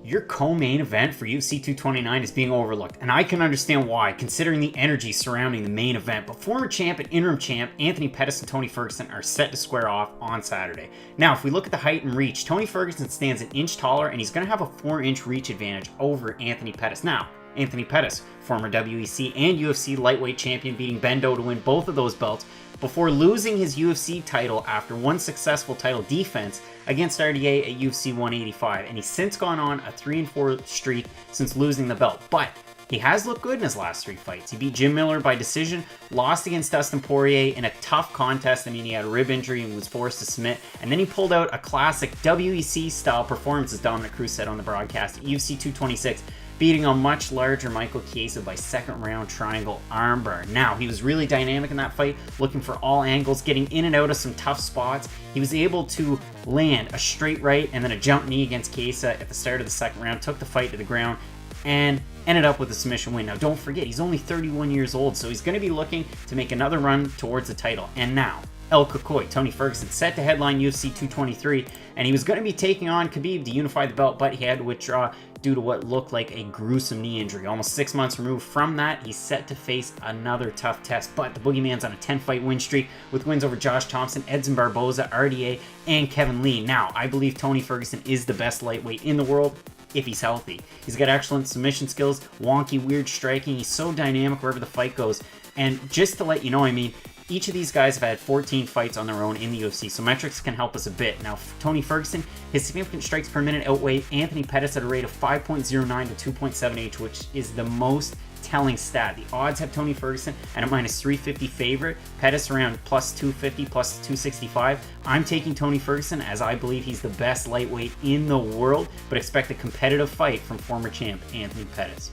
your co-main event for UFC 229 is being overlooked, and I can understand why, considering the energy surrounding the main event. But former champ and interim champ Anthony Pettis and Tony Ferguson are set to square off on Saturday. Now, if we look at the height and reach, Tony Ferguson stands an inch taller, and he's going to have a 4-inch reach advantage over Anthony Pettis. Now, Anthony Pettis, former WEC and UFC lightweight champion, beating Bendo to win both of those belts before losing his UFC title after one successful title defense against RDA at UFC 185, and he's since gone on a 3-4 streak since losing the belt. But he has looked good in his last 3 fights. He beat Jim Miller by decision, lost against Dustin Poirier in a tough contest. I mean, he had a rib injury and was forced to submit, and then he pulled out a classic WEC-style performance, as Dominic Cruz said on the broadcast, at UFC 226, beating a much larger Michael Chiesa by second-round triangle armbar. Now, he was really dynamic in that fight, looking for all angles, getting in and out of some tough spots. He was able to land a straight right and then a jump knee against Chiesa at the start of the second round, took the fight to the ground, and ended up with a submission win. Now, don't forget, he's only 31 years old, so he's going to be looking to make another run towards the title. And now, El Cucuy, Tony Ferguson, set to headline UFC 223, and he was going to be taking on Khabib to unify the belt, but he had to withdraw due to what looked like a gruesome knee injury. Almost 6 months removed from that, he's set to face another tough test, but the Boogeyman's on a 10-fight win streak with wins over Josh Thompson, Edson Barboza, RDA, and Kevin Lee. Now, I believe Tony Ferguson is the best lightweight in the world if he's healthy. He's got excellent submission skills, wonky, weird striking. He's so dynamic wherever the fight goes. And just to let you know, I mean, each of these guys have had 14 fights on their own in the UFC, so metrics can help us a bit. Now, Tony Ferguson, his significant strikes per minute outweigh Anthony Pettis at a rate of 5.09 to 2.78, which is the most telling stat. The odds have Tony Ferguson at a minus 350 favorite, Pettis around plus 250, plus 265. I'm taking Tony Ferguson as I believe he's the best lightweight in the world, but expect a competitive fight from former champ Anthony Pettis.